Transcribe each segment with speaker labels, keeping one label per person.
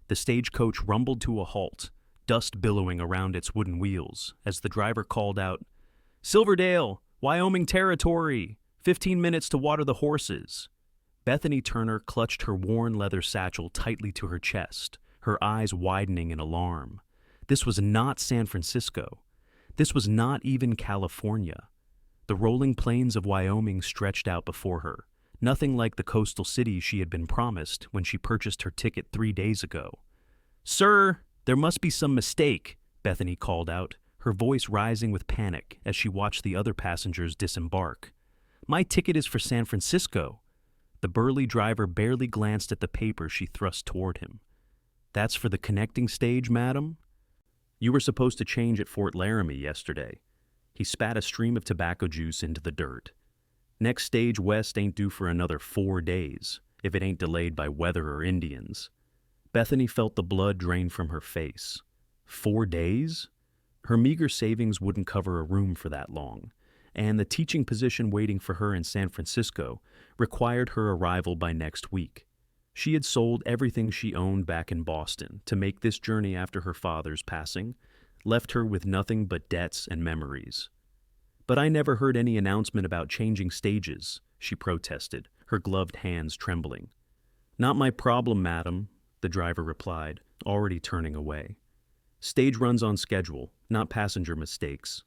Speaker 1: The stagecoach rumbled to a halt, dust billowing around its wooden wheels, as the driver called out, "Silverdale, Wyoming territory! 15 minutes to water the horses." Bethany Turner clutched her worn leather satchel tightly to her chest, her eyes widening in alarm. This was not San Francisco. This was not even California. The rolling plains of Wyoming stretched out before her, nothing like the coastal city she had been promised when she purchased her ticket 3 days ago. "Sir, there must be some mistake," Bethany called out, her voice rising with panic as she watched the other passengers disembark. "My ticket is for San Francisco." The burly driver barely glanced at the paper she thrust toward him. "That's for the connecting stage, madam? You were supposed to change at Fort Laramie yesterday." He spat a stream of tobacco juice into the dirt. "Next stage west ain't due for another 4 days, if it ain't delayed by weather or Indians." Bethany felt the blood drain from her face. 4 days? Her meager savings wouldn't cover a room for that long, and the teaching position waiting for her in San Francisco required her arrival by next week. She had sold everything she owned back in Boston to make this journey after her father's passing, left her with nothing but debts and memories. "But I never heard any announcement about changing stages," she protested, her gloved hands trembling. "Not my problem, madam," the driver replied, already turning away. "Stage runs on schedule, not passenger mistakes."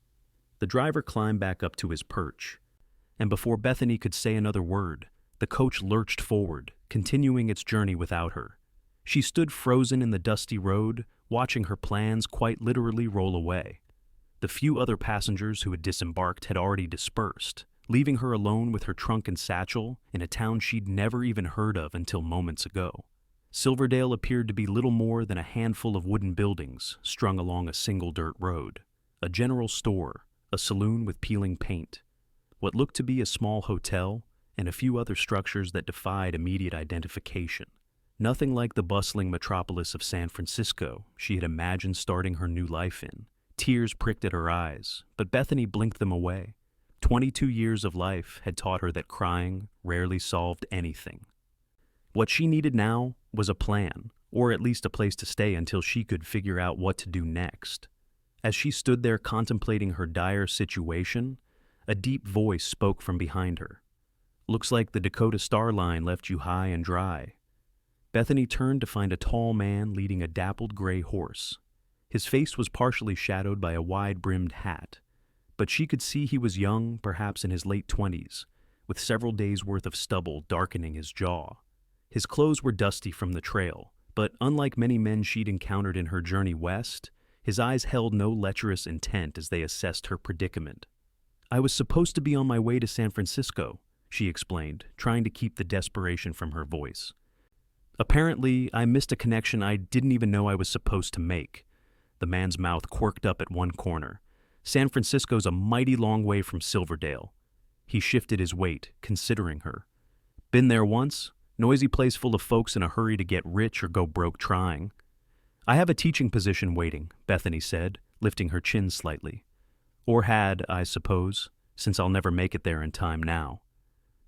Speaker 1: The driver climbed back up to his perch, and before Bethany could say another word, the coach lurched forward, continuing its journey without her. She stood frozen in the dusty road, watching her plans quite literally roll away. The few other passengers who had disembarked had already dispersed, leaving her alone with her trunk and satchel in a town she'd never even heard of until moments ago. Silverdale appeared to be little more than a handful of wooden buildings strung along a single dirt road. A general store, a saloon with peeling paint, what looked to be a small hotel, and a few other structures that defied immediate identification. Nothing like the bustling metropolis of San Francisco she had imagined starting her new life in. Tears pricked at her eyes, but Bethany blinked them away. 22 years of life had taught her that crying rarely solved anything. What she needed now was a plan, or at least a place to stay until she could figure out what to do next. As she stood there contemplating her dire situation, a deep voice spoke from behind her. "Looks like the Dakota Star Line left you high and dry." Bethany turned to find a tall man leading a dappled gray horse. His face was partially shadowed by a wide-brimmed hat, but she could see he was young, perhaps in his late 20s, with several days' worth of stubble darkening his jaw. His clothes were dusty from the trail, but unlike many men she'd encountered in her journey west, his eyes held no lecherous intent as they assessed her predicament. "I was supposed to be on my way to San Francisco," she explained, trying to keep the desperation from her voice. "Apparently, I missed a connection I didn't even know I was supposed to make." The man's mouth quirked up at one corner. "San Francisco's a mighty long way from Silverdale." He shifted his weight, considering her. "Been there once? Noisy place full of folks in a hurry to get rich or go broke trying." "I have a teaching position waiting," Bethany said, lifting her chin slightly. "Or had, I suppose, since I'll never make it there in time now."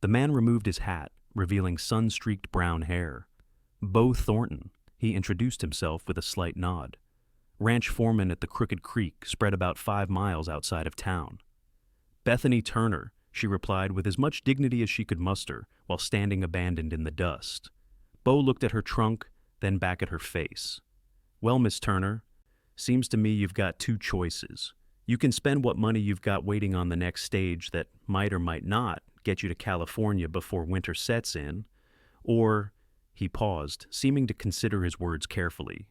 Speaker 1: The man removed his hat, revealing sun-streaked brown hair. "Beau Thornton," he introduced himself with a slight nod. "Ranch foreman at the Crooked Creek, spread about 5 miles outside of town." "Bethany Turner," she replied with as much dignity as she could muster, while standing abandoned in the dust. Beau looked at her trunk, then back at her face. "Well, Miss Turner, seems to me you've got 2 choices. You can spend what money you've got waiting on the next stage that might or might not get you to California before winter sets in, or," he paused, seeming to consider his words carefully,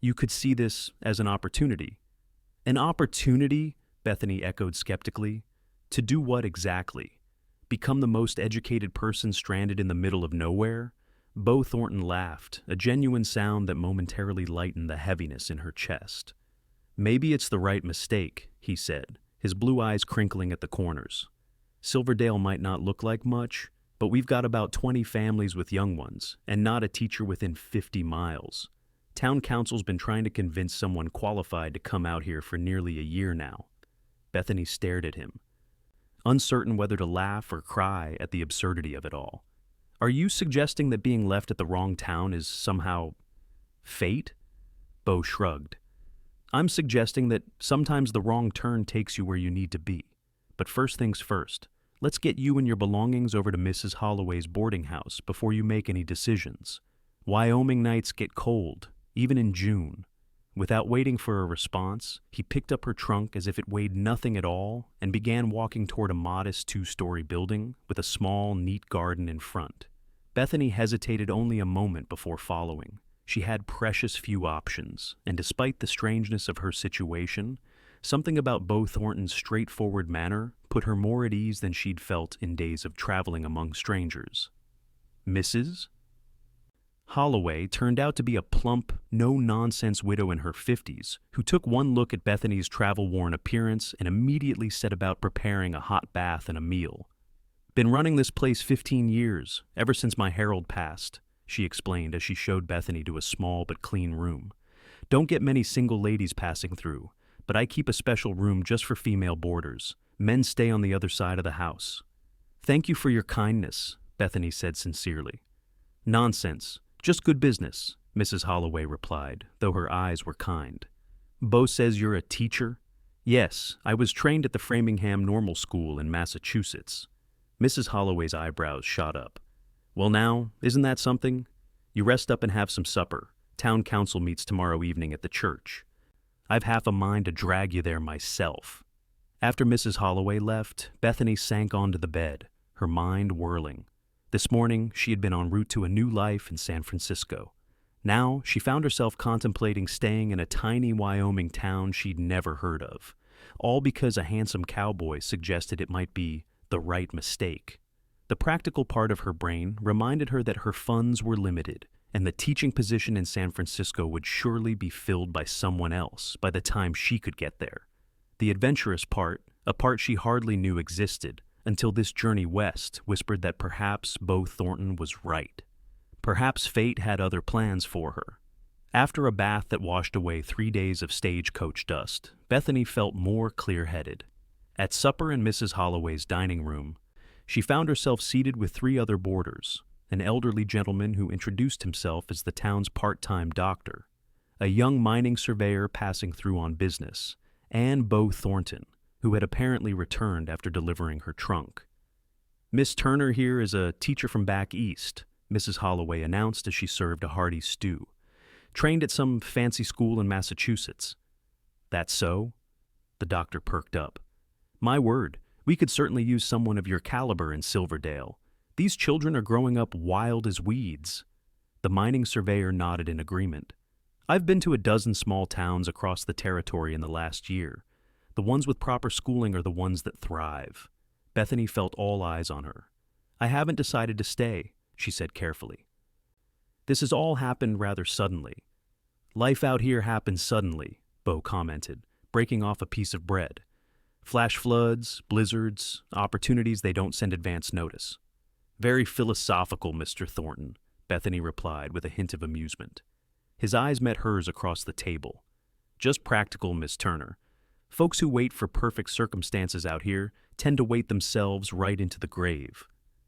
Speaker 1: "you could see this as an opportunity." "An opportunity?" Bethany echoed skeptically. "To do what exactly? Become the most educated person stranded in the middle of nowhere?" Beau Thornton laughed, a genuine sound that momentarily lightened the heaviness in her chest. "Maybe it's the right mistake," he said, his blue eyes crinkling at the corners. "Silverdale might not look like much, but we've got about 20 families with young ones, and not a teacher within 50 miles. Town council's been trying to convince someone qualified to come out here for nearly a year now." Bethany stared at him, uncertain whether to laugh or cry at the absurdity of it all. "Are you suggesting that being left at the wrong town is somehow Fate? Beau shrugged. I'm suggesting that sometimes the wrong turn takes you where you need to be. But first things first, let's get you and your belongings over to Mrs. Holloway's boarding house before you make any decisions. Wyoming nights get cold, even in June. Without waiting for a response, he picked up her trunk as if it weighed nothing at all and began walking toward a modest 2-story building with a small, neat garden in front. Bethany hesitated only a moment before following. She had precious few options, and despite the strangeness of her situation, something about Beau Thornton's straightforward manner put her more at ease than she'd felt in days of traveling among strangers. Mrs. Holloway turned out to be a plump, no-nonsense widow in her 50s who took one look at Bethany's travel-worn appearance and immediately set about preparing a hot bath and a meal. Been running this place 15 years, ever since my Herald passed, she explained as she showed Bethany to a small but clean room. Don't get many single ladies passing through, but I keep a special room just for female boarders. Men stay on the other side of the house. Thank you for your kindness, Bethany said sincerely. Nonsense. Just good business, Mrs. Holloway replied, though her eyes were kind. Beau says you're a teacher? Yes, I was trained at the Framingham Normal School in Massachusetts. Mrs. Holloway's eyebrows shot up. Well now, isn't that something? You rest up and have some supper. Town council meets tomorrow evening at the church. I've half a mind to drag you there myself. After Mrs. Holloway left, Bethany sank onto the bed, her mind whirling. This morning, she had been en route to a new life in San Francisco. Now, she found herself contemplating staying in a tiny Wyoming town she'd never heard of, all because a handsome cowboy suggested it might be the right mistake. The practical part of her brain reminded her that her funds were limited, and the teaching position in San Francisco would surely be filled by someone else by the time she could get there. The adventurous part, a part she hardly knew existed, until this journey west whispered that perhaps Beau Thornton was right. Perhaps fate had other plans for her. After a bath that washed away 3 days of stagecoach dust, Bethany felt more clear-headed. At supper in Mrs. Holloway's dining room, she found herself seated with 3 other boarders, an elderly gentleman who introduced himself as the town's part-time doctor, a young mining surveyor passing through on business, and Beau Thornton, who had apparently returned after delivering her trunk. Miss Turner here is a teacher from back east, Mrs. Holloway announced as she served a hearty stew. Trained at some fancy school in Massachusetts. That's so? The doctor perked up. My word, we could certainly use someone of your caliber in Silverdale. These children are growing up wild as weeds. The mining surveyor nodded in agreement. I've been to a dozen small towns across the territory in the last year. The ones with proper schooling are the ones that thrive. Bethany felt all eyes on her. I haven't decided to stay, she said carefully. This has all happened rather suddenly. Life out here happens suddenly, Beau commented, breaking off a piece of bread. Flash floods, blizzards, opportunities they don't send advance notice. Very philosophical, Mr. Thornton, Bethany replied with a hint of amusement. His eyes met hers across the table. Just practical, Miss Turner. Folks who wait for perfect circumstances out here tend to wait themselves right into the grave.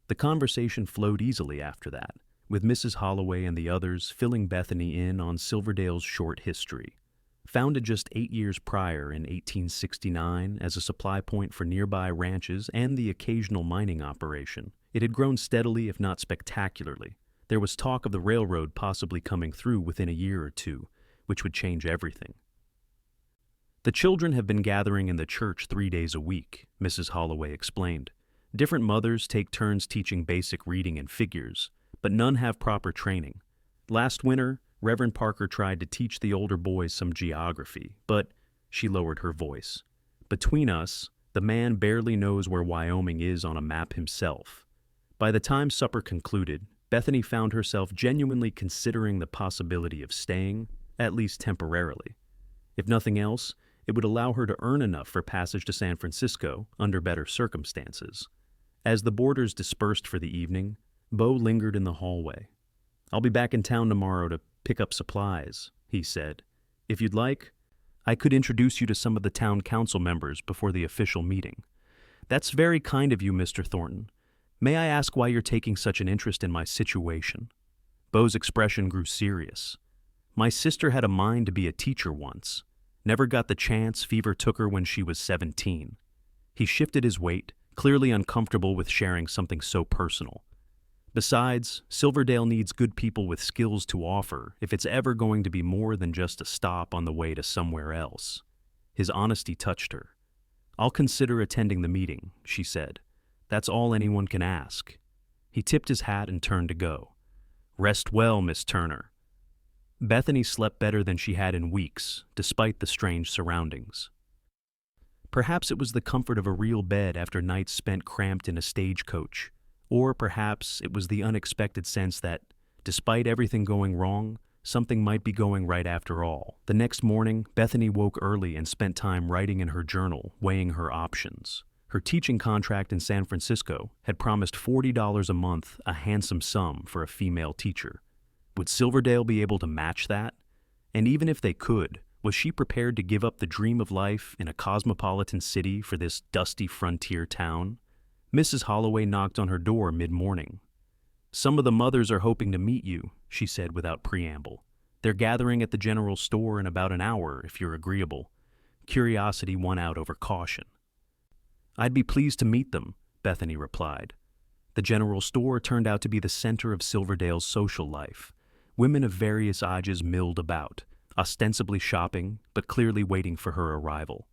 Speaker 1: The conversation flowed easily after that, with Mrs. Holloway and the others filling Bethany in on Silverdale's short history. Founded just 8 years prior in 1869 as a supply point for nearby ranches and the occasional mining operation, it had grown steadily if not spectacularly. There was talk of the railroad possibly coming through within a year or two, which would change everything. The children have been gathering in the church 3 days a week, Mrs. Holloway explained. Different mothers take turns teaching basic reading and figures, but none have proper training. Last winter, Reverend Parker tried to teach the older boys some geography, but, she lowered her voice, between us, the man barely knows where Wyoming is on a map himself. By the time supper concluded, Bethany found herself genuinely considering the possibility of staying, at least temporarily. If nothing else, it would allow her to earn enough for passage to San Francisco under better circumstances. As the boarders dispersed for the evening, Beau lingered in the hallway. I'll be back in town tomorrow to pick up supplies, he said. If you'd like, I could introduce you to some of the town council members before the official meeting. That's very kind of you, Mr. Thornton. May I ask why you're taking such an interest in my situation? Beau's expression grew serious. My sister had a mind to be a teacher once. Never got the chance, fever took her when she was 17. He shifted his weight, clearly uncomfortable with sharing something so personal. Besides, Silverdale needs good people with skills to offer if it's ever going to be more than just a stop on the way to somewhere else. His honesty touched her. "I'll consider attending the meeting," she said. "That's all anyone can ask." He tipped his hat and turned to go. "Rest well, Miss Turner." Bethany slept better than she had in weeks, despite the strange surroundings. Perhaps it was the comfort of a real bed after nights spent cramped in a stagecoach, or perhaps it was the unexpected sense that, despite everything going wrong, something might be going right after all. The next morning, Bethany woke early and spent time writing in her journal, weighing her options. Her teaching contract in San Francisco had promised $40 a month, a handsome sum for a female teacher. Would Silverdale be able to match that? And even if they could, was she prepared to give up the dream of life in a cosmopolitan city for this dusty frontier town? Mrs. Holloway knocked on her door mid-morning. "Some of the mothers are hoping to meet you," she said without preamble. "They're gathering at the general store in about an hour, if you're agreeable." Curiosity won out over caution. "I'd be pleased to meet them," Bethany replied. The general store turned out to be the center of Silverdale's social life. Women of various ages milled about, ostensibly shopping, but clearly waiting for her arrival.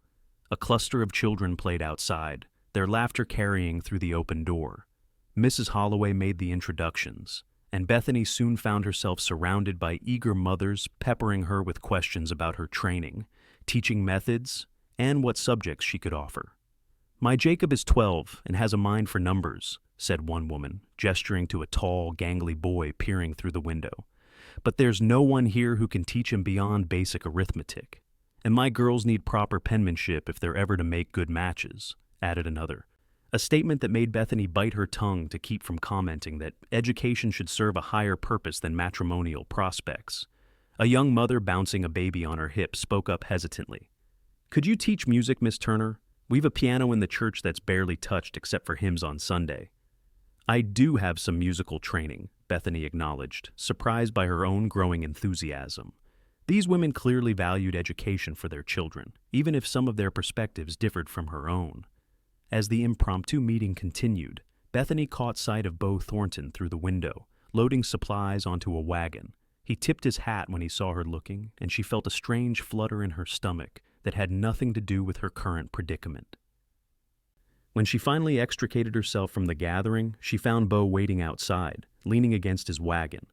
Speaker 1: A cluster of children played outside, their laughter carrying through the open door. Mrs. Holloway made the introductions, and Bethany soon found herself surrounded by eager mothers peppering her with questions about her training, teaching methods, and what subjects she could offer. "My Jacob is 12 and has a mind for numbers," said one woman, gesturing to a tall, gangly boy peering through the window. "But there's no one here who can teach him beyond basic arithmetic. And my girls need proper penmanship if they're ever to make good matches," added another. A statement that made Bethany bite her tongue to keep from commenting that education should serve a higher purpose than matrimonial prospects. A young mother bouncing a baby on her hip spoke up hesitantly. "Could you teach music, Miss Turner? We've a piano in the church that's barely touched except for hymns on Sunday." "I do have some musical training," Bethany acknowledged, surprised by her own growing enthusiasm. These women clearly valued education for their children, even if some of their perspectives differed from her own. As the impromptu meeting continued, Bethany caught sight of Beau Thornton through the window, loading supplies onto a wagon. He tipped his hat when he saw her looking, and she felt a strange flutter in her stomach that had nothing to do with her current predicament. When she finally extricated herself from the gathering, she found Beau waiting outside, leaning against his wagon.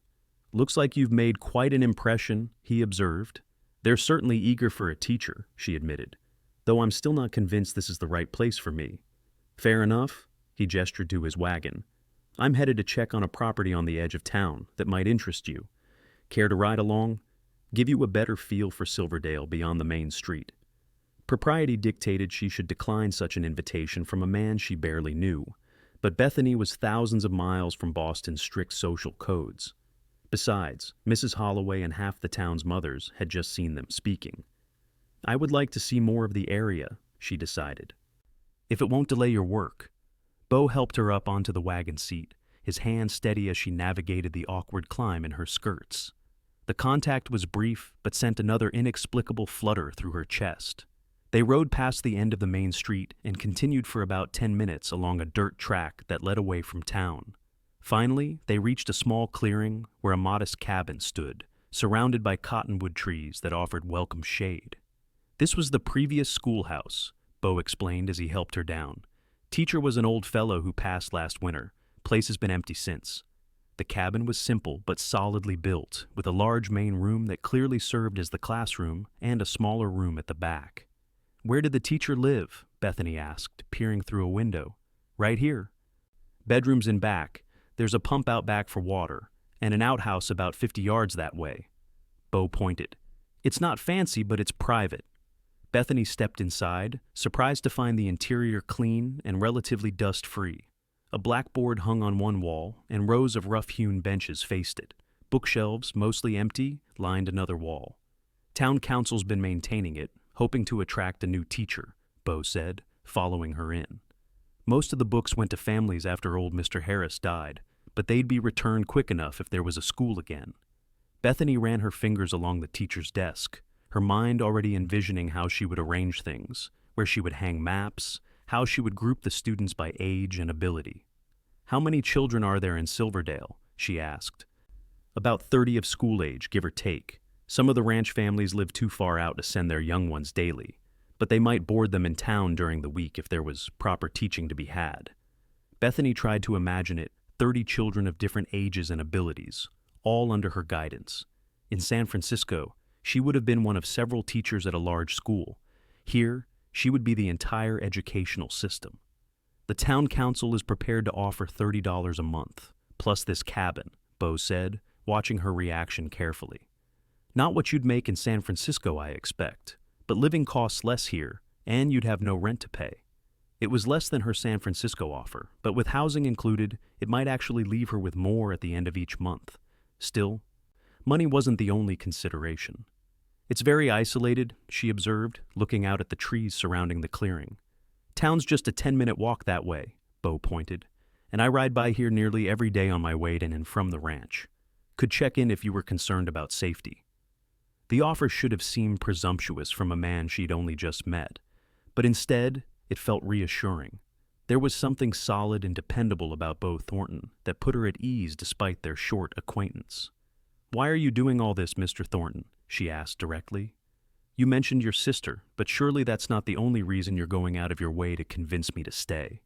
Speaker 1: "Looks like you've made quite an impression," he observed. "They're certainly eager for a teacher," she admitted, "though I'm still not convinced this is the right place for me." "Fair enough," he gestured to his wagon. "I'm headed to check on a property on the edge of town that might interest you. Care to ride along? Give you a better feel for Silverdale beyond the main street." Propriety dictated she should decline such an invitation from a man she barely knew, but Bethany was thousands of miles from Boston's strict social codes. Besides, Mrs. Holloway and half the town's mothers had just seen them speaking. "I would like to see more of the area," she decided. "If it won't delay your work." Beau helped her up onto the wagon seat, his hand steady as she navigated the awkward climb in her skirts. The contact was brief, but sent another inexplicable flutter through her chest. They rode past the end of the main street and continued for about 10 minutes along a dirt track that led away from town. Finally, they reached a small clearing where a modest cabin stood, surrounded by cottonwood trees that offered welcome shade. "This was the previous schoolhouse," Beau explained as he helped her down. "Teacher was an old fellow who passed last winter. Place has been empty since." The cabin was simple but solidly built, with a large main room that clearly served as the classroom and a smaller room at the back. "Where did the teacher live?" Bethany asked, peering through a window. "Right here." "Bedrooms in back. There's a pump out back for water, and an outhouse about 50 yards that way." Beau pointed. "It's not fancy, but it's private." Bethany stepped inside, surprised to find the interior clean and relatively dust-free. A blackboard hung on one wall, and rows of rough-hewn benches faced it. Bookshelves, mostly empty, lined another wall. "Town council's been maintaining it, hoping to attract a new teacher," Beau said, following her in. "Most of the books went to families after old Mr. Harris died, but they'd be returned quick enough if there was a school again." Bethany ran her fingers along the teacher's desk, her mind already envisioning how she would arrange things, where she would hang maps, how she would group the students by age and ability. "How many children are there in Silverdale?" she asked. "About 30 of school age, give or take. Some of the ranch families live too far out to send their young ones daily, but they might board them in town during the week if there was proper teaching to be had." Bethany tried to imagine it, 30 children of different ages and abilities, all under her guidance. In San Francisco, she would have been one of several teachers at a large school. Here, she would be the entire educational system. "The town council is prepared to offer $30 a month, plus this cabin," Beau said, watching her reaction carefully. "Not what you'd make in San Francisco, I expect, but living costs less here, and you'd have no rent to pay." It was less than her San Francisco offer, but with housing included, it might actually leave her with more at the end of each month. Still, money wasn't the only consideration. "It's very isolated," she observed, looking out at the trees surrounding the clearing. "Town's just a 10-minute walk that way," Beau pointed, "and I ride by here nearly every day on my way to and from the ranch. Could check in if you were concerned about safety." The offer should have seemed presumptuous from a man she'd only just met, but instead, it felt reassuring. There was something solid and dependable about Beau Thornton that put her at ease despite their short acquaintance. "Why are you doing all this, Mr. Thornton?" she asked directly. "You mentioned your sister, but surely that's not the only reason you're going out of your way to convince me to stay."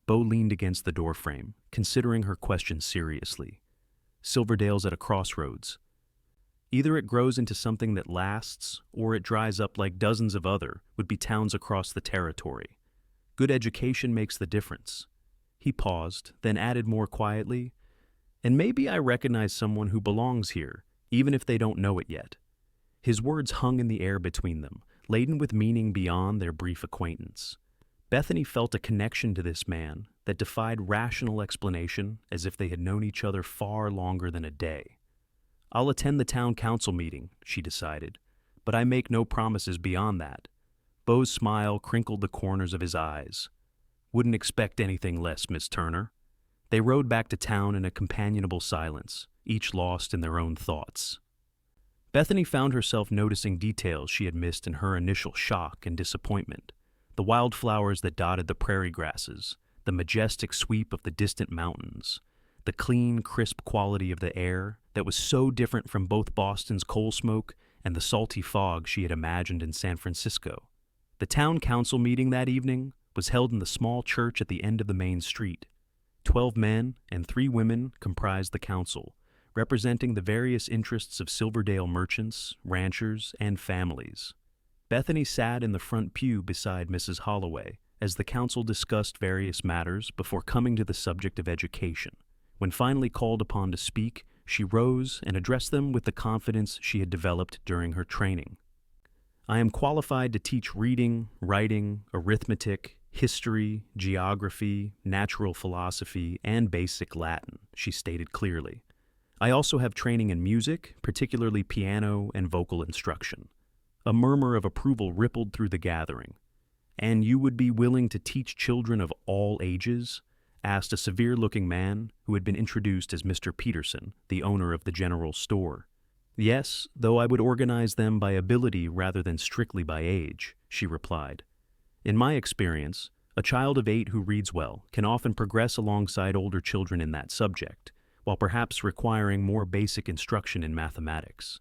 Speaker 1: Beau leaned against the doorframe, considering her question seriously. "Silverdale's at a crossroads. Either it grows into something that lasts, or it dries up like dozens of other would-be towns across the territory. Good education makes the difference." He paused, then added more quietly, "And maybe I recognize someone who belongs here, even if they don't know it yet." His words hung in the air between them, laden with meaning beyond their brief acquaintance. Bethany felt a connection to this man that defied rational explanation, as if they had known each other far longer than a day. "I'll attend the town council meeting," she decided, "but I make no promises beyond that." Beau's smile crinkled the corners of his eyes. "Wouldn't expect anything less, Miss Turner." They rode back to town in a companionable silence, each lost in their own thoughts. Bethany found herself noticing details she had missed in her initial shock and disappointment. The wildflowers that dotted the prairie grasses, the majestic sweep of the distant mountains, the clean, crisp quality of the air that was so different from both Boston's coal smoke and the salty fog she had imagined in San Francisco. The town council meeting that evening was held in the small church at the end of the main street. 12 men and 3 women comprised the council, representing the various interests of Silverdale merchants, ranchers, and families. Bethany sat in the front pew beside Mrs. Holloway as the council discussed various matters before coming to the subject of education. When finally called upon to speak, she rose and addressed them with the confidence she had developed during her training. "I am qualified to teach reading, writing, arithmetic, history, geography, natural philosophy, and basic Latin," she stated clearly. "I also have training in music, particularly piano and vocal instruction." A murmur of approval rippled through the gathering. "And you would be willing to teach children of all ages?" asked a severe-looking man who had been introduced as Mr. Peterson, the owner of the general store. "Yes, though I would organize them by ability rather than strictly by age," she replied. "In my experience, a child of 8 who reads well can often progress alongside older children in that subject, while perhaps requiring more basic instruction in mathematics."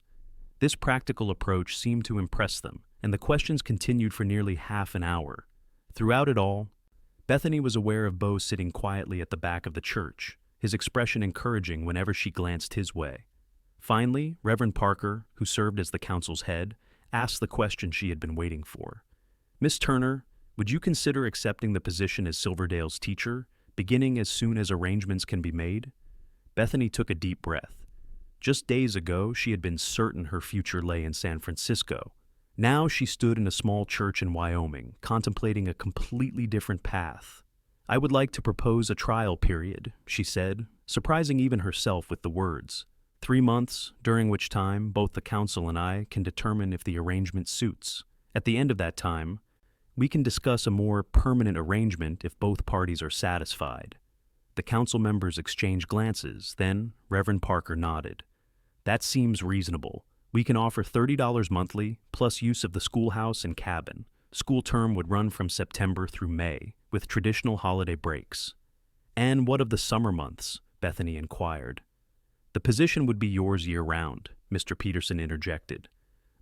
Speaker 1: This practical approach seemed to impress them, and the questions continued for nearly half an hour. Throughout it all, Bethany was aware of Beau sitting quietly at the back of the church, his expression encouraging whenever she glanced his way. Finally, Reverend Parker, who served as the council's head, asked the question she had been waiting for. "Miss Turner, would you consider accepting the position as Silverdale's teacher, beginning as soon as arrangements can be made?" Bethany took a deep breath. Just days ago, she had been certain her future lay in San Francisco. Now she stood in a small church in Wyoming, contemplating a completely different path. "I would like to propose a trial period," she said, surprising even herself with the words. 3 months, during which time both the council and I can determine if the arrangement suits. At the end of that time, we can discuss a more permanent arrangement if both parties are satisfied." The council members exchanged glances, then Reverend Parker nodded. That seems reasonable. We can offer $30 monthly, plus use of the schoolhouse and cabin. School term would run from September through May, with traditional holiday breaks. And what of the summer months? Bethany inquired. The position would be yours year-round, Mr. Peterson interjected.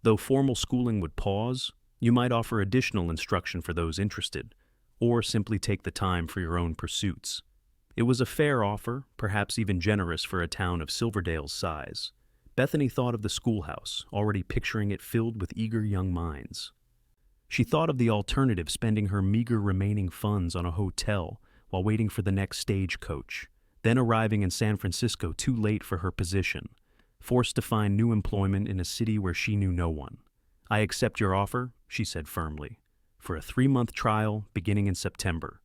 Speaker 1: Though formal schooling would pause, you might offer additional instruction for those interested, or simply take the time for your own pursuits. It was a fair offer, perhaps even generous for a town of Silverdale's size. Bethany thought of the schoolhouse, already picturing it filled with eager young minds. She thought of the alternative, spending her meager remaining funds on a hotel while waiting for the next stagecoach, then arriving in San Francisco too late for her position, forced to find new employment in a city where she knew no one. "I accept your offer," she said firmly, "for a 3-month trial beginning in September."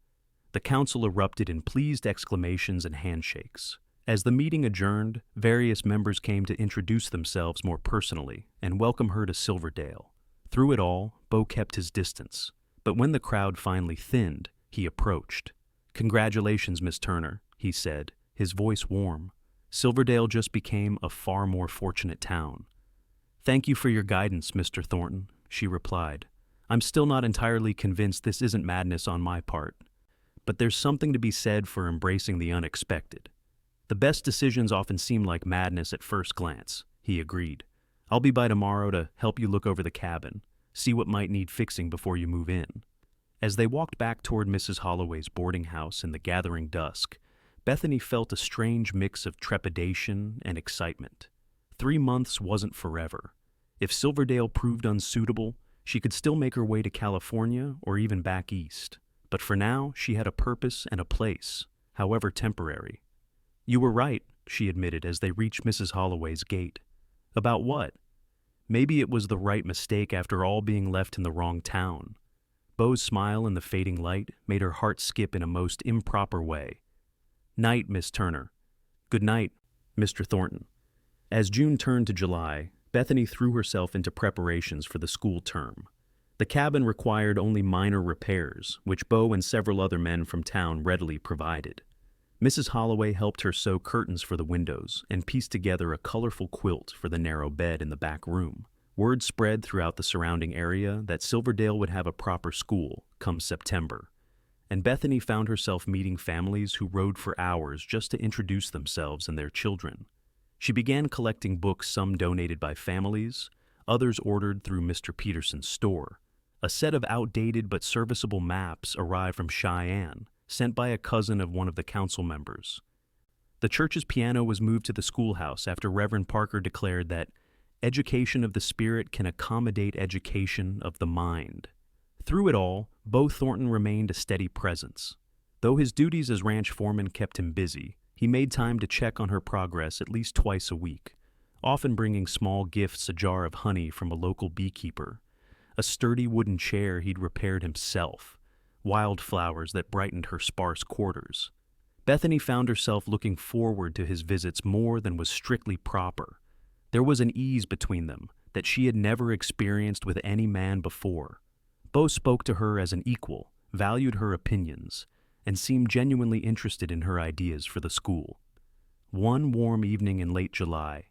Speaker 1: The council erupted in pleased exclamations and handshakes. As the meeting adjourned, various members came to introduce themselves more personally and welcome her to Silverdale. Through it all, Beau kept his distance, but when the crowd finally thinned, he approached. "Congratulations, Miss Turner," he said, his voice warm. "Silverdale just became a far more fortunate town." "Thank you for your guidance, Mr. Thornton," she replied. "I'm still not entirely convinced this isn't madness on my part. But there's something to be said for embracing the unexpected." "The best decisions often seem like madness at first glance," he agreed. "I'll be by tomorrow to help you look over the cabin, see what might need fixing before you move in." As they walked back toward Mrs. Holloway's boarding house in the gathering dusk, Bethany felt a strange mix of trepidation and excitement. 3 months wasn't forever. If Silverdale proved unsuitable, she could still make her way to California or even back east. But for now, she had a purpose and a place, however temporary. "You were right," she admitted as they reached Mrs. Holloway's gate. "About what?" Maybe it was the right mistake after all, being left in the wrong town. Beau's smile in the fading light made her heart skip in a most improper way. "Night, Miss Turner." "Good night, Mr. Thornton." As June turned to July, Bethany threw herself into preparations for the school term. The cabin required only minor repairs, which Beau and several other men from town readily provided. Mrs. Holloway helped her sew curtains for the windows and piece together a colorful quilt for the narrow bed in the back room. Word spread throughout the surrounding area that Silverdale would have a proper school come September, and Bethany found herself meeting families who rode for hours just to introduce themselves and their children. She began collecting books, some donated by families, others ordered through Mr. Peterson's store. A set of outdated but serviceable maps arrived from Cheyenne, sent by a cousin of one of the council members. The church's piano was moved to the schoolhouse after Reverend Parker declared that education of the spirit can accommodate education of the mind. Through it all, Beau Thornton remained a steady presence. Though his duties as ranch foreman kept him busy, he made time to check on her progress at least twice a week, often bringing small gifts, a jar of honey from a local beekeeper, a sturdy wooden chair he'd repaired himself, wildflowers that brightened her sparse quarters. Bethany found herself looking forward to his visits more than was strictly proper. There was an ease between them that she had never experienced with any man before. Beau spoke to her as an equal, valued her opinions, and seemed genuinely interested in her ideas for the school. One warm evening in late July,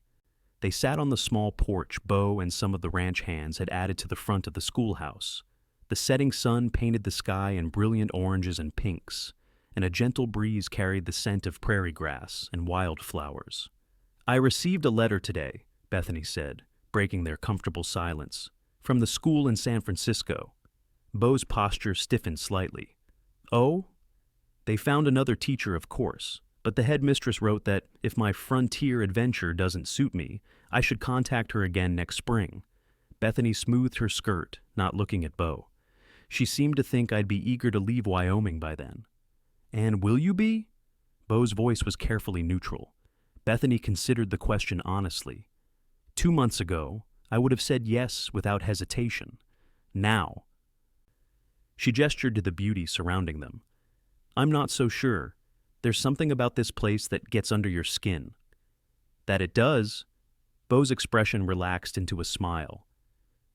Speaker 1: they sat on the small porch Beau and some of the ranch hands had added to the front of the schoolhouse. The setting sun painted the sky in brilliant oranges and pinks, and a gentle breeze carried the scent of prairie grass and wildflowers. "I received a letter today," Bethany said, breaking their comfortable silence, "from the school in San Francisco." Beau's posture stiffened slightly. "Oh?" "They found another teacher, of course, but the headmistress wrote that if my frontier adventure doesn't suit me, I should contact her again next spring." Bethany smoothed her skirt, not looking at Beau. "She seemed to think I'd be eager to leave Wyoming by then." "And will you be?" Beau's voice was carefully neutral. Bethany considered the question honestly. 2 months ago, I would have said yes without hesitation. Now. She gestured to the beauty surrounding them. "I'm not so sure. There's something about this place that gets under your skin." "That it does." Beau's expression relaxed into a smile.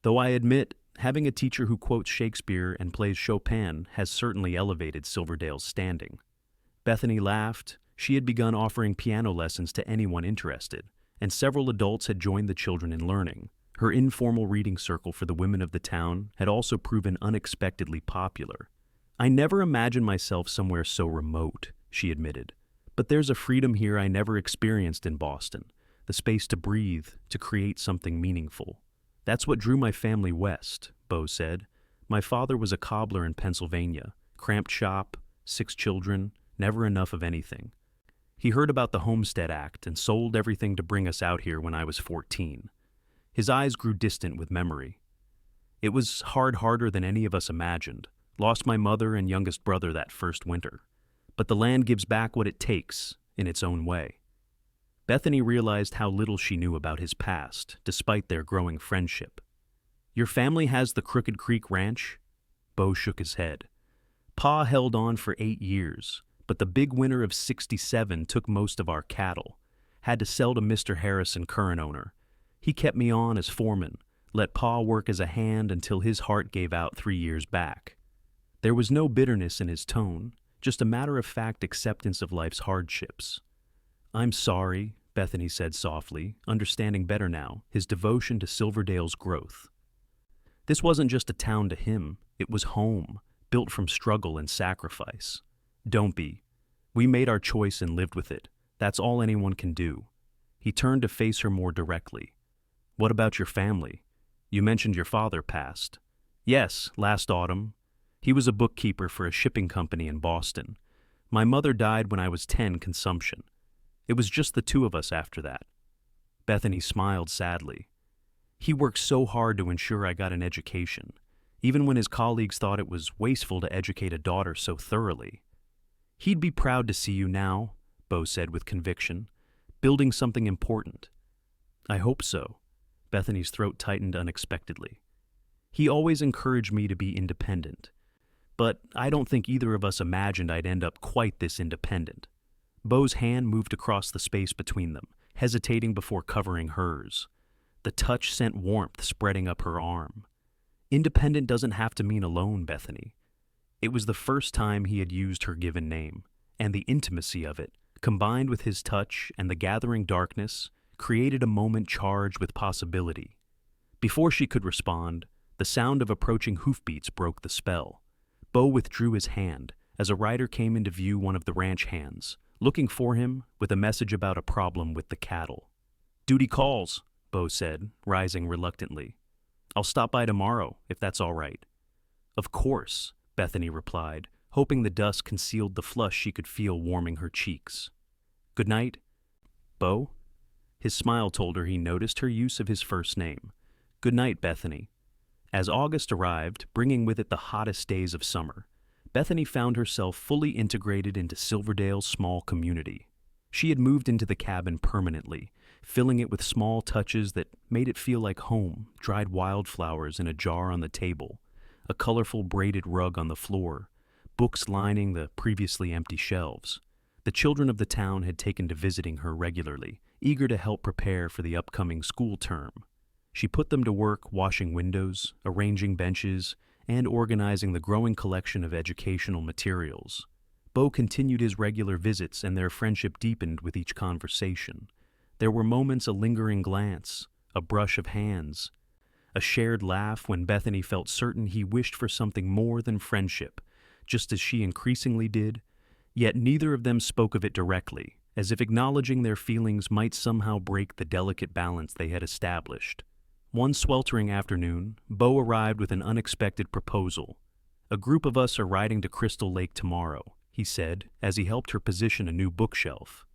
Speaker 1: "Though I admit, having a teacher who quotes Shakespeare and plays Chopin has certainly elevated Silverdale's standing." Bethany laughed. She had begun offering piano lessons to anyone interested, and several adults had joined the children in learning. Her informal reading circle for the women of the town had also proven unexpectedly popular. "I never imagined myself somewhere so remote," she admitted. "But there's a freedom here I never experienced in Boston, the space to breathe, to create something meaningful. That's what drew my family west," Beau said. "My father was a cobbler in Pennsylvania, cramped shop, 6 children, never enough of anything. He heard about the Homestead Act and sold everything to bring us out here when I was 14. His eyes grew distant with memory. "It was harder than any of us imagined. Lost my mother and youngest brother that first winter. But the land gives back what it takes, in its own way." Bethany realized how little she knew about his past, despite their growing friendship. "Your family has the Crooked Creek Ranch?" Beau shook his head. "Pa held on for 8 years, but the big winter of '67 took most of our cattle. Had to sell to Mr. Harrison, current owner. He kept me on as foreman, let Pa work as a hand until his heart gave out 3 years back." There was no bitterness in his tone, just a matter-of-fact acceptance of life's hardships. "I'm sorry," Bethany said softly, understanding better now his devotion to Silverdale's growth. This wasn't just a town to him, it was home, built from struggle and sacrifice. "Don't be. We made our choice and lived with it. That's all anyone can do." He turned to face her more directly. "What about your family? You mentioned your father passed." "Yes, last autumn. He was a bookkeeper for a shipping company in Boston. My mother died when I was 10, consumption. It was just the 2 of us after that." Bethany smiled sadly. "He worked so hard to ensure I got an education, even when his colleagues thought it was wasteful to educate a daughter so thoroughly." "He'd be proud to see you now," Beau said with conviction, "building something important." "I hope so." Bethany's throat tightened unexpectedly. "He always encouraged me to be independent. But I don't think either of us imagined I'd end up quite this independent." Beau's hand moved across the space between them, hesitating before covering hers. The touch sent warmth spreading up her arm. "Independent doesn't have to mean alone, Bethany." It was the first time he had used her given name, and the intimacy of it, combined with his touch and the gathering darkness, created a moment charged with possibility. Before she could respond, the sound of approaching hoofbeats broke the spell. Beau withdrew his hand as a rider came into view, one of the ranch hands, looking for him with a message about a problem with the cattle. "Duty calls," Beau said, rising reluctantly. "I'll stop by tomorrow, if that's all right." "Of course," Bethany replied, hoping the dusk concealed the flush she could feel warming her cheeks. "Good night, Beau?" His smile told her he noticed her use of his first name. "Good night, Bethany." As August arrived, bringing with it the hottest days of summer, Bethany found herself fully integrated into Silverdale's small community. She had moved into the cabin permanently, filling it with small touches that made it feel like home: dried wildflowers in a jar on the table, a colorful braided rug on the floor, books lining the previously empty shelves. The children of the town had taken to visiting her regularly, eager to help prepare for the upcoming school term. She put them to work washing windows, arranging benches, and organizing the growing collection of educational materials. Beau continued his regular visits, and their friendship deepened with each conversation. There were moments a lingering glance, a brush of hands, a shared laugh when Bethany felt certain he wished for something more than friendship, just as she increasingly did, yet neither of them spoke of it directly, as if acknowledging their feelings might somehow break the delicate balance they had established. One sweltering afternoon, Beau arrived with an unexpected proposal. "A group of us are riding to Crystal Lake tomorrow," he said, as he helped her position a new bookshelf.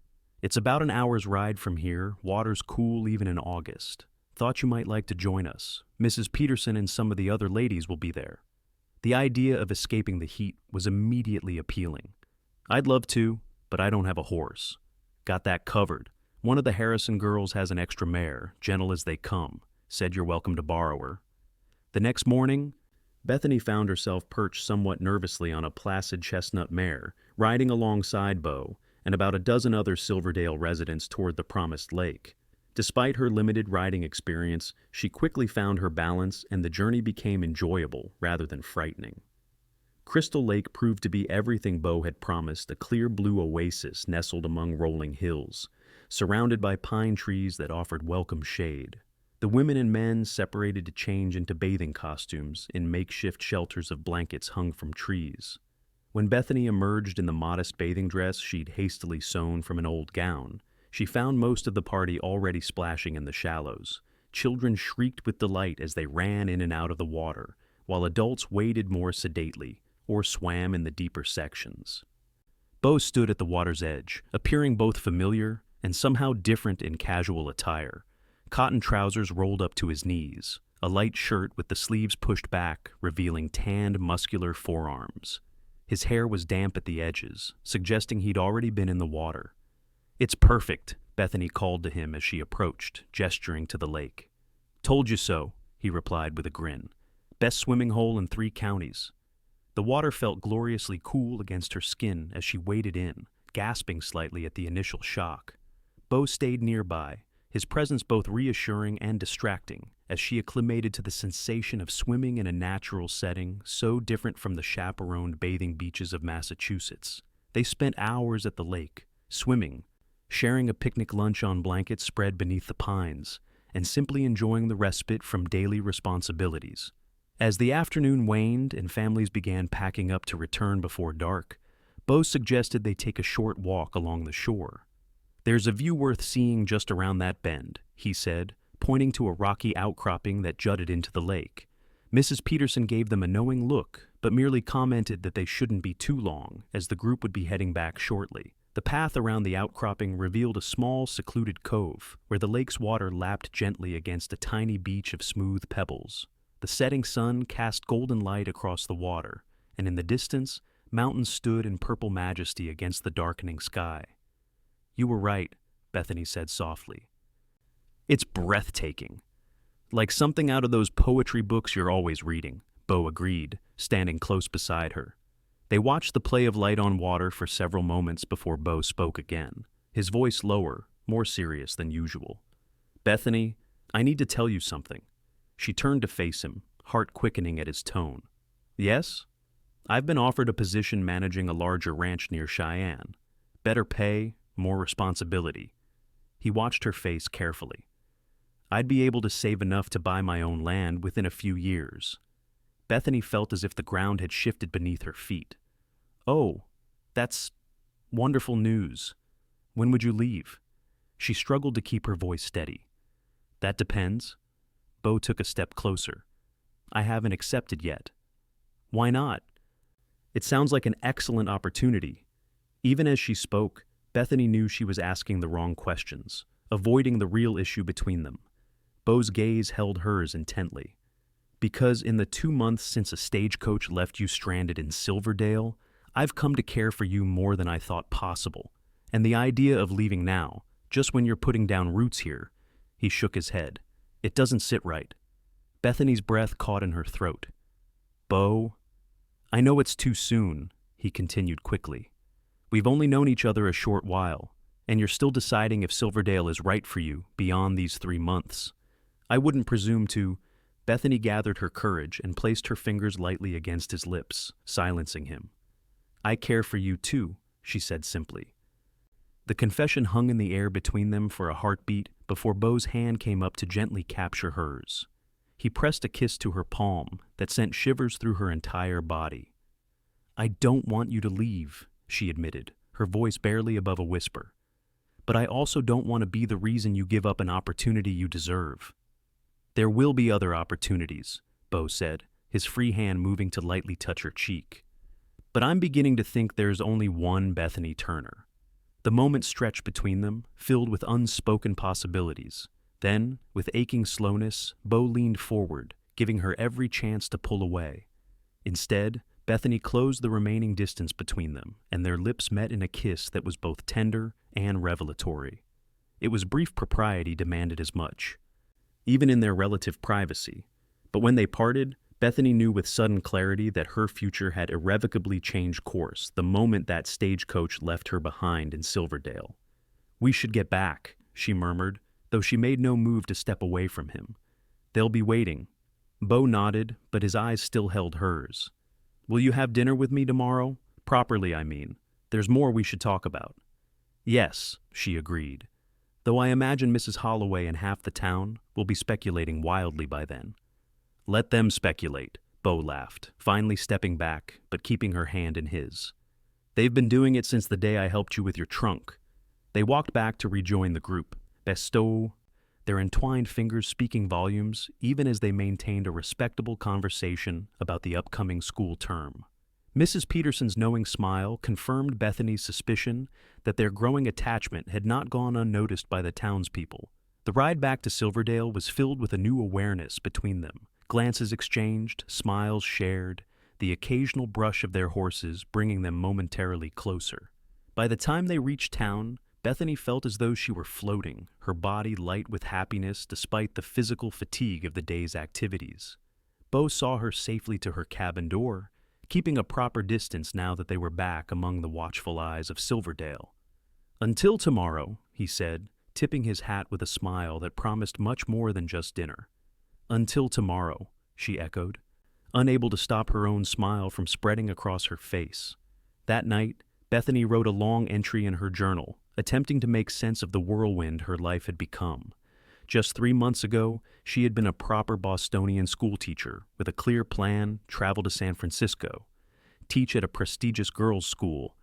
Speaker 1: "It's about an hour's ride from here, water's cool even in August. Thought you might like to join us. Mrs. Peterson and some of the other ladies will be there." The idea of escaping the heat was immediately appealing. "I'd love to, but I don't have a horse." "Got that covered. One of the Harrison girls has an extra mare, gentle as they come. Said you're welcome to borrow her." The next morning, Bethany found herself perched somewhat nervously on a placid chestnut mare, riding alongside Beau and about a dozen other Silverdale residents toward the promised lake. Despite her limited riding experience, she quickly found her balance, and the journey became enjoyable rather than frightening. Crystal Lake proved to be everything Beau had promised: a clear blue oasis nestled among rolling hills. surrounded by pine trees that offered welcome shade. The women and men separated to change into bathing costumes in makeshift shelters of blankets hung from trees. When Bethany emerged in the modest bathing dress she'd hastily sewn from an old gown, she found most of the party already splashing in the shallows. Children shrieked with delight as they ran in and out of the water, while adults waded more sedately or swam in the deeper sections. Beau stood at the water's edge, appearing both familiar and somehow different in casual attire. Cotton trousers rolled up to his knees, a light shirt with the sleeves pushed back, revealing tanned, muscular forearms. His hair was damp at the edges, suggesting he'd already been in the water. "It's perfect," Bethany called to him as she approached, gesturing to the lake. "Told you so," he replied with a grin. "Best swimming hole in 3 counties." The water felt gloriously cool against her skin as she waded in, gasping slightly at the initial shock. Beau stayed nearby, his presence both reassuring and distracting, as she acclimated to the sensation of swimming in a natural setting so different from the chaperoned bathing beaches of Massachusetts. They spent hours at the lake, swimming, sharing a picnic lunch on blankets spread beneath the pines, and simply enjoying the respite from daily responsibilities. As the afternoon waned and families began packing up to return before dark, Beau suggested they take a short walk along the shore. "There's a view worth seeing just around that bend," he said, pointing to a rocky outcropping that jutted into the lake. Mrs. Peterson gave them a knowing look, but merely commented that they shouldn't be too long, as the group would be heading back shortly. The path around the outcropping revealed a small, secluded cove, where the lake's water lapped gently against a tiny beach of smooth pebbles. The setting sun cast golden light across the water, and in the distance, mountains stood in purple majesty against the darkening sky. "You were right," Bethany said softly. "It's breathtaking. Like something out of those poetry books you're always reading," Beau agreed, standing close beside her. They watched the play of light on water for several moments before Beau spoke again, his voice lower, more serious than usual. "Bethany, I need to tell you something." She turned to face him, heart quickening at his tone. "Yes? I've been offered a position managing a larger ranch near Cheyenne. Better pay, more responsibility." He watched her face carefully. "I'd be able to save enough to buy my own land within a few years." Bethany felt as if the ground had shifted beneath her feet. "Oh, that's wonderful news. When would you leave?" She struggled to keep her voice steady. "That depends." Beau took a step closer. "I haven't accepted yet." "Why not?" "It sounds like an excellent opportunity." Even as she spoke, Bethany knew she was asking the wrong questions, avoiding the real issue between them. Beau's gaze held hers intently. "Because in the 2 months since a stagecoach left you stranded in Silverdale, I've come to care for you more than I thought possible. And the idea of leaving now, just when you're putting down roots here," he shook his head, "it doesn't sit right." Bethany's breath caught in her throat. "Beau, I know it's too soon," he continued quickly. "We've only known each other a short while, and you're still deciding if Silverdale is right for you beyond these 3 months. I wouldn't presume to—" Bethany gathered her courage and placed her fingers lightly against his lips, silencing him. "I care for you too," she said simply. The confession hung in the air between them for a heartbeat before Beau's hand came up to gently capture hers. He pressed a kiss to her palm that sent shivers through her entire body. "I don't want you to leave," she admitted, her voice barely above a whisper. "But I also don't want to be the reason you give up an opportunity you deserve." "There will be other opportunities," Beau said, his free hand moving to lightly touch her cheek. "But I'm beginning to think there's only one Bethany Turner." The moment stretched between them, filled with unspoken possibilities. Then, with aching slowness, Beau leaned forward, giving her every chance to pull away. Instead, Bethany closed the remaining distance between them, and their lips met in a kiss that was both tender and revelatory. It was brief propriety demanded as much, even in their relative privacy. But when they parted, Bethany knew with sudden clarity that her future had irrevocably changed course the moment that stagecoach left her behind in Silverdale. "We should get back," she murmured, though she made no move to step away from him. "They'll be waiting." Beau nodded, but his eyes still held hers. "Will you have dinner with me tomorrow? Properly, I mean. There's more we should talk about." "Yes," she agreed. though I imagine Mrs. Holloway and half the town will be speculating wildly by then." "Let them speculate," Beau laughed, finally stepping back, but keeping her hand in his. "They've been doing it since the day I helped you with your trunk." They walked back to rejoin the group, Bestow, their entwined fingers speaking volumes even as they maintained a respectable conversation about the upcoming school term. Mrs. Peterson's knowing smile confirmed Bethany's suspicion that their growing attachment had not gone unnoticed by the townspeople. The ride back to Silverdale was filled with a new awareness between them, glances exchanged, smiles shared, the occasional brush of their horses bringing them momentarily closer. By the time they reached town, Bethany felt as though she were floating, her body light with happiness despite the physical fatigue of the day's activities. Beau saw her safely to her cabin door, keeping a proper distance now that they were back among the watchful eyes of Silverdale. "Until tomorrow," he said, tipping his hat with a smile that promised much more than just dinner. "Until tomorrow," she echoed, unable to stop her own smile from spreading across her face. That night, Bethany wrote a long entry in her journal, attempting to make sense of the whirlwind her life had become. Just 3 months ago, she had been a proper Bostonian schoolteacher with a clear plan, travel to San Francisco, teach at a prestigious girls' school,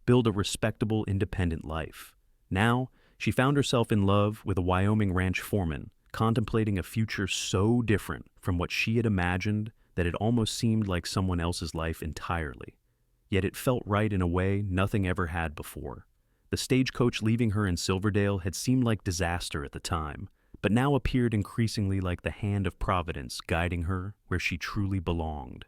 Speaker 1: build a respectable, independent life. Now, she found herself in love with a Wyoming ranch foreman, contemplating a future so different from what she had imagined that it almost seemed like someone else's life entirely. Yet it felt right in a way nothing ever had before. The stagecoach leaving her in Silverdale had seemed like disaster at the time, but now appeared increasingly like the hand of Providence guiding her where she truly belonged.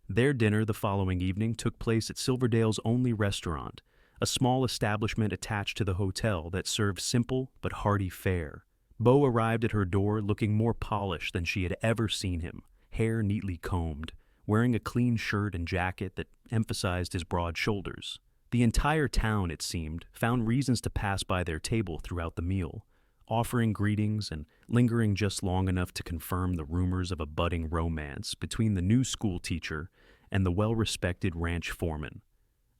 Speaker 1: Their dinner the following evening took place at Silverdale's only restaurant, a small establishment attached to the hotel that served simple but hearty fare. Beau arrived at her door looking more polished than she had ever seen him, hair neatly combed, wearing a clean shirt and jacket that emphasized his broad shoulders. The entire town, it seemed, found reasons to pass by their table throughout the meal, offering greetings and lingering just long enough to confirm the rumors of a budding romance between the new school teacher and the well-respected ranch foreman.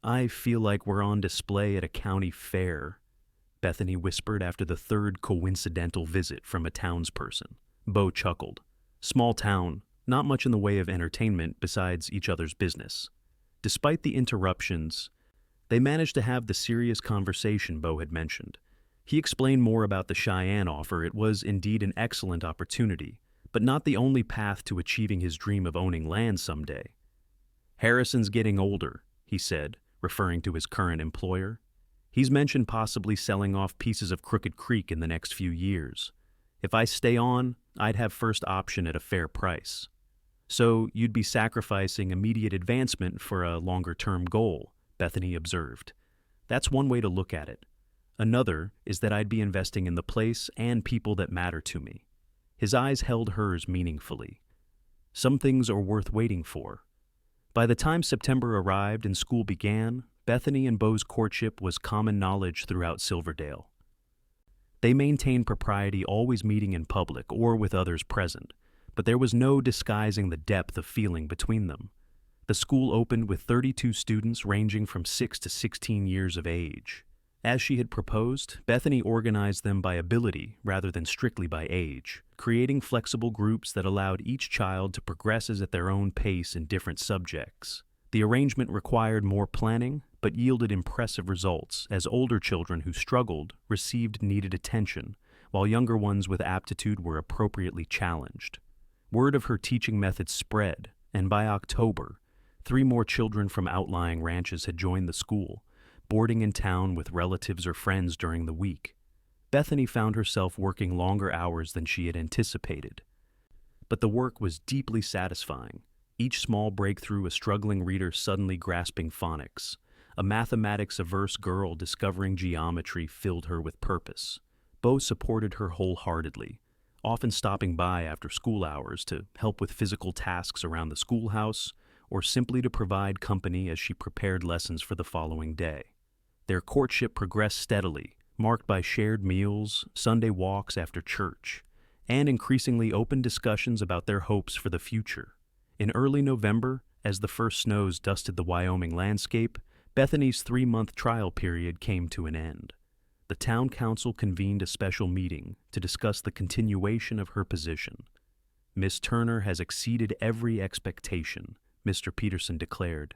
Speaker 1: "I feel like we're on display at a county fair," Bethany whispered after the third coincidental visit from a townsperson. Beau chuckled. "Small town, not much in the way of entertainment besides each other's business." Despite the interruptions, they managed to have the serious conversation Beau had mentioned. He explained more about the Cheyenne offer. It was indeed an excellent opportunity, but not the only path to achieving his dream of owning land someday. "Harrison's getting older," he said, referring to his current employer. "He's mentioned possibly selling off pieces of Crooked Creek in the next few years. If I stay on, I'd have first option at a fair price." "So you'd be sacrificing immediate advancement for a longer-term goal," Bethany observed. "That's one way to look at it. Another is that I'd be investing in the place and people that matter to me." His eyes held hers meaningfully. "Some things are worth waiting for." By the time September arrived and school began, Bethany and Beau's courtship was common knowledge throughout Silverdale. They maintained propriety, always meeting in public or with others present, but there was no disguising the depth of feeling between them. The school opened with 32 students ranging from 6 to 16 years of age. As she had proposed, Bethany organized them by ability rather than strictly by age, creating flexible groups that allowed each child to progress at their own pace in different subjects. The arrangement required more planning, but yielded impressive results as older children who struggled received needed attention, while younger ones with aptitude were appropriately challenged. Word of her teaching methods spread, and by October, 3 more children from outlying ranches had joined the school, boarding in town with relatives or friends during the week. Bethany found herself working longer hours than she had anticipated. But the work was deeply satisfying, each small breakthrough a struggling reader suddenly grasping phonics. A mathematics-averse girl discovering geometry filled her with purpose. Beau supported her wholeheartedly, often stopping by after school hours to help with physical tasks around the schoolhouse or simply to provide company as she prepared lessons for the following day. Their courtship progressed steadily, marked by shared meals, Sunday walks after church, and increasingly open discussions about their hopes for the future. In early November, as the first snows dusted the Wyoming landscape, Bethany's 3-month trial period came to an end. the town council convened a special meeting to discuss the continuation of her position. "Miss Turner has exceeded every expectation," Mr. Peterson declared,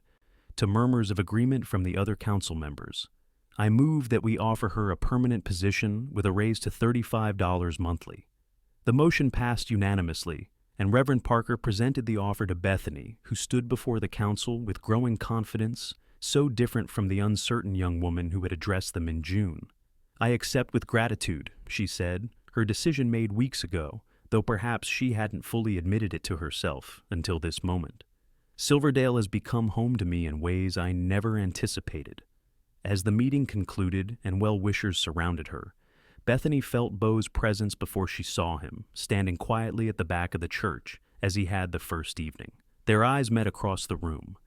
Speaker 1: to murmurs of agreement from the other council members. "I move that we offer her a permanent position with a raise to $35 monthly." The motion passed unanimously, and Reverend Parker presented the offer to Bethany, who stood before the council with growing confidence, so different from the uncertain young woman who had addressed them in June. "I accept with gratitude," she said, her decision made weeks ago, though perhaps she hadn't fully admitted it to herself until this moment. "Silverdale has become home to me in ways I never anticipated." As the meeting concluded and well-wishers surrounded her, Bethany felt Beau's presence before she saw him, standing quietly at the back of the church, as he had the first evening. Their eyes met across the room,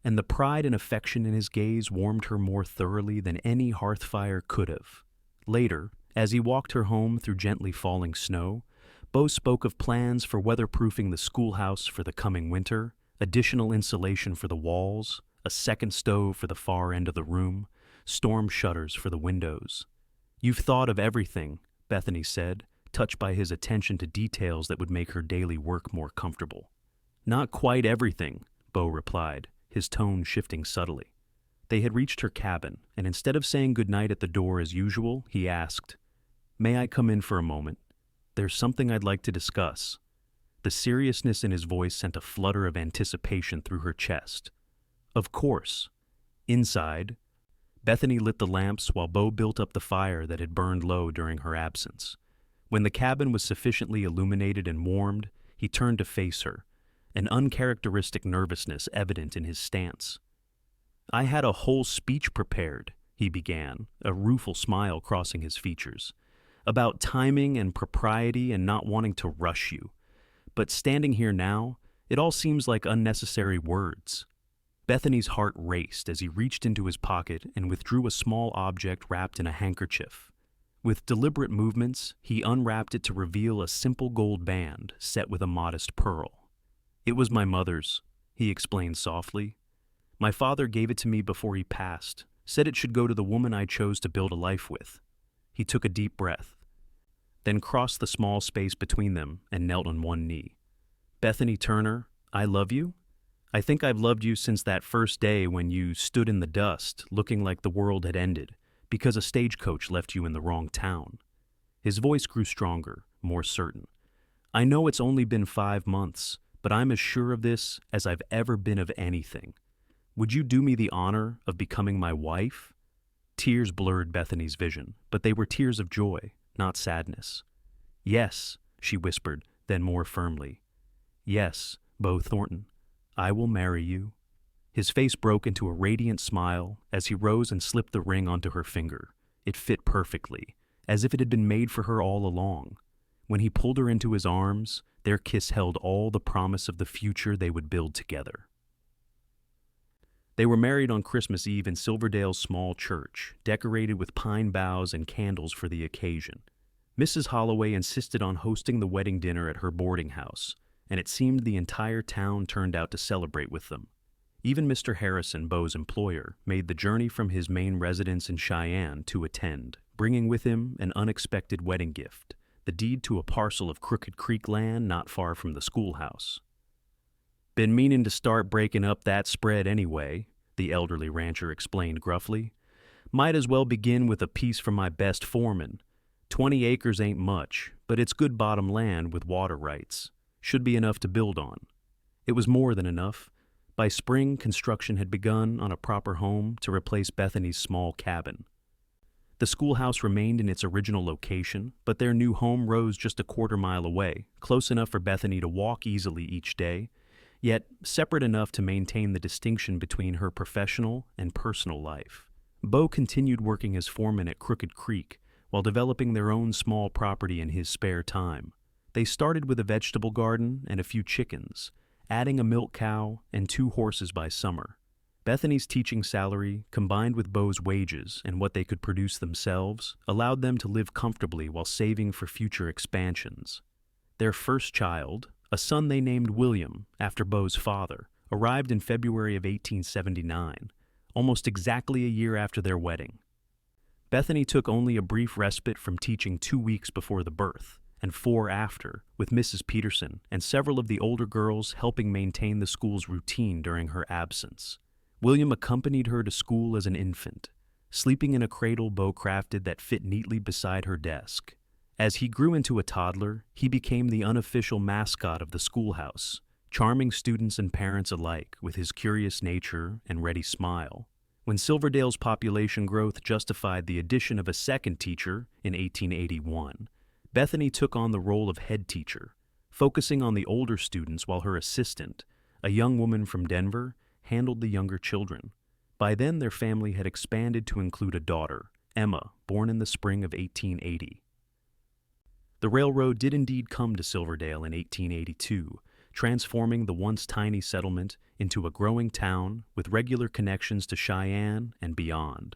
Speaker 1: and the pride and affection in his gaze warmed her more thoroughly than any hearth fire could have. Later, as he walked her home through gently falling snow, Beau spoke of plans for weatherproofing the schoolhouse for the coming winter, additional insulation for the walls, a second stove for the far end of the room, storm shutters for the windows. "You've thought of everything," Bethany said, touched by his attention to details that would make her daily work more comfortable. "Not quite everything," Beau replied, his tone shifting subtly. They had reached her cabin, and instead of saying goodnight at the door as usual, he asked, "May I come in for a moment? There's something I'd like to discuss." The seriousness in his voice sent a flutter of anticipation through her chest. "Of course." Inside, Bethany lit the lamps while Beau built up the fire that had burned low during her absence. When the cabin was sufficiently illuminated and warmed, he turned to face her, an uncharacteristic nervousness evident in his stance. "I had a whole speech prepared," he began, a rueful smile crossing his features, "about timing and propriety and not wanting to rush you. But standing here now, it all seems like unnecessary words." Bethany's heart raced as he reached into his pocket and withdrew a small object wrapped in a handkerchief. With deliberate movements, he unwrapped it to reveal a simple gold band set with a modest pearl. "It was my mother's," he explained softly. "My father gave it to me before he passed, said it should go to the woman I chose to build a life with." He took a deep breath, then crossed the small space between them and knelt on one knee. "Bethany Turner, I love you. I think I've loved you since that first day when you stood in the dust, looking like the world had ended, because a stagecoach left you in the wrong town." His voice grew stronger, more certain. "I know it's only been 5 months, but I'm as sure of this as I've ever been of anything. Would you do me the honor of becoming my wife?" Tears blurred Bethany's vision, but they were tears of joy, not sadness. "Yes," she whispered, then more firmly. "Yes, Beau Thornton. I will marry you." His face broke into a radiant smile as he rose and slipped the ring onto her finger. It fit perfectly, as if it had been made for her all along. When he pulled her into his arms, their kiss held all the promise of the future they would build together. They were married on Christmas Eve in Silverdale's small church, decorated with pine boughs and candles for the occasion. Mrs. Holloway insisted on hosting the wedding dinner at her boarding house, and it seemed the entire town turned out to celebrate with them. Even Mr. Harrison, Beau's employer, made the journey from his main residence in Cheyenne to attend, bringing with him an unexpected wedding gift, the deed to a parcel of Crooked Creek land not far from the schoolhouse. "Been meaning to start breaking up that spread anyway," the elderly rancher explained gruffly. "Might as well begin with a piece from my best foreman. 20 acres ain't much, but it's good bottom land with water rights. Should be enough to build on." It was more than enough. By spring, construction had begun on a proper home to replace Bethany's small cabin. The schoolhouse remained in its original location, but their new home rose just a quarter-mile away, close enough for Bethany to walk easily each day, yet separate enough to maintain the distinction between her professional and personal life. Beau continued working as foreman at Crooked Creek while developing their own small property in his spare time. They started with a vegetable garden and a few chickens, adding a milk cow and 2 horses by summer. Bethany's teaching salary, combined with Beau's wages and what they could produce themselves, allowed them to live comfortably while saving for future expansions. Their first child, a son they named William after Beau's father, arrived in February of 1879, almost exactly a year after their wedding. Bethany took only a brief respite from teaching 2 weeks before the birth, and 4 after, with Mrs. Peterson and several of the older girls helping maintain the school's routine during her absence. William accompanied her to school as an infant, sleeping in a cradle Beau crafted that fit neatly beside her desk. As he grew into a toddler, he became the unofficial mascot of the schoolhouse, charming students and parents alike with his curious nature and ready smile. When Silverdale's population growth justified the addition of a second teacher in 1881, Bethany took on the role of head teacher, focusing on the older students while her assistant, a young woman from Denver, handled the younger children. By then, their family had expanded to include a daughter, Emma, born in the spring of 1880. The railroad did indeed come to Silverdale in 1882, transforming the once tiny settlement into a growing town with regular connections to Cheyenne and beyond.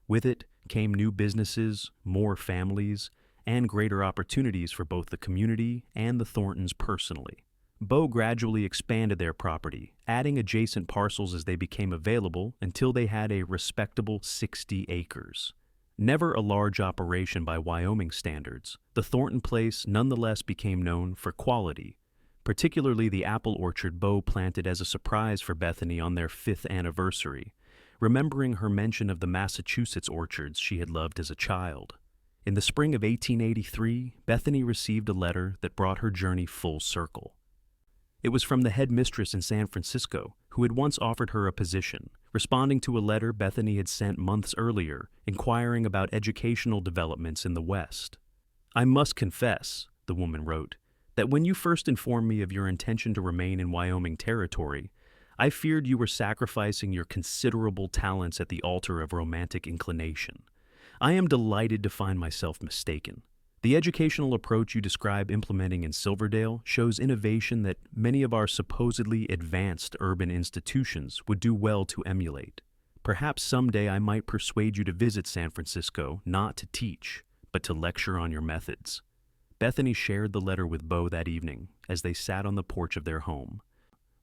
Speaker 1: With it came new businesses, more families, and greater opportunities for both the community and the Thorntons personally. Beau gradually expanded their property, adding adjacent parcels as they became available until they had a respectable 60 acres. Never a large operation by Wyoming standards, the Thornton place nonetheless became known for quality, particularly the apple orchard Beau planted as a surprise for Bethany on their 5th anniversary, remembering her mention of the Massachusetts orchards she had loved as a child. In the spring of 1883, Bethany received a letter that brought her journey full circle. It was from the headmistress in San Francisco, who had once offered her a position, responding to a letter Bethany had sent months earlier, inquiring about educational developments in the West. "I must confess," the woman wrote, "that when you first informed me of your intention to remain in Wyoming territory, I feared you were sacrificing your considerable talents at the altar of romantic inclination. I am delighted to find myself mistaken. The educational approach you describe implementing in Silverdale shows innovation that many of our supposedly advanced urban institutions would do well to emulate. Perhaps someday I might persuade you to visit San Francisco, not to teach, but to lecture on your methods." Bethany shared the letter with Beau that evening as they sat on the porch of their home,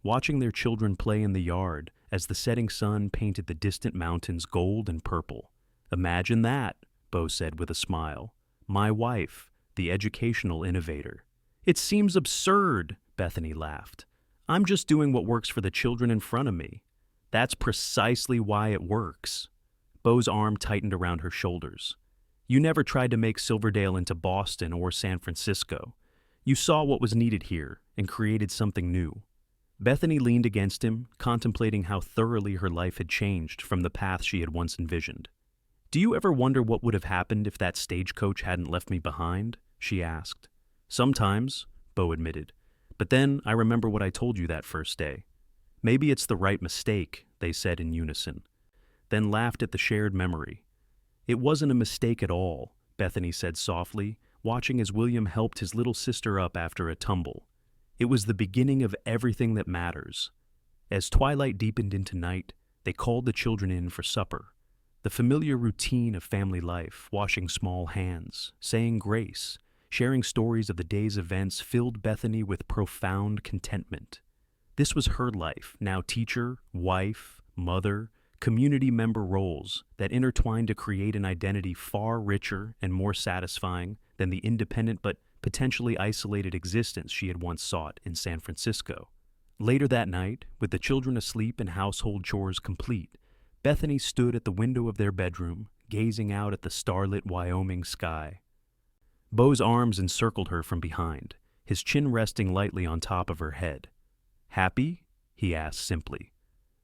Speaker 1: watching their children play in the yard as the setting sun painted the distant mountains gold and purple. "Imagine that," Beau said with a smile. "My wife, the educational innovator." "It seems absurd," Bethany laughed. "I'm just doing what works for the children in front of me." "That's precisely why it works." Beau's arm tightened around her shoulders. "You never tried to make Silverdale into Boston or San Francisco. You saw what was needed here and created something new." Bethany leaned against him, contemplating how thoroughly her life had changed from the path she had once envisioned. "Do you ever wonder what would have happened if that stagecoach hadn't left me behind?" she asked. "Sometimes," Beau admitted. "But then I remember what I told you that first day." "Maybe it's the right mistake," they said in unison, then laughed at the shared memory. "It wasn't a mistake at all," Bethany said softly, watching as William helped his little sister up after a tumble. "It was the beginning of everything that matters." As twilight deepened into night, they called the children in for supper. The familiar routine of family life, washing small hands, saying grace, sharing stories of the day's events filled Bethany with profound contentment. This was her life, now teacher, wife, mother, community member roles that intertwined to create an identity far richer and more satisfying than the independent but potentially isolated existence she had once sought in San Francisco. Later that night, with the children asleep and household chores complete, Bethany stood at the window of their bedroom, gazing out at the starlit Wyoming sky. Beau's arms encircled her from behind, his chin resting lightly on top of her head. "Happy?" he asked simply.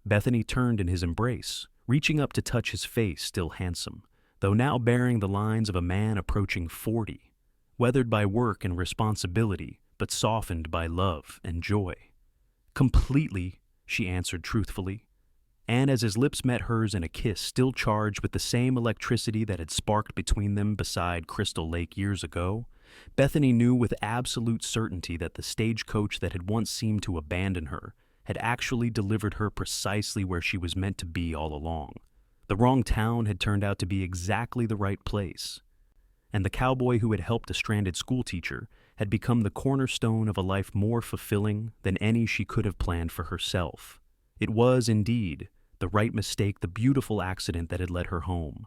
Speaker 1: Bethany turned in his embrace, reaching up to touch his face, still handsome, though now bearing the lines of a man approaching 40, weathered by work and responsibility, but softened by love and joy. "Completely," she answered truthfully. And as his lips met hers in a kiss still charged with the same electricity that had sparked between them beside Crystal Lake years ago, Bethany knew with absolute certainty that the stagecoach that had once seemed to abandon her had actually delivered her precisely where she was meant to be all along. The wrong town had turned out to be exactly the right place. And the cowboy who had helped a stranded schoolteacher had become the cornerstone of a life more fulfilling than any she could have planned for herself. It was, indeed, the right mistake, the beautiful accident that had led her home,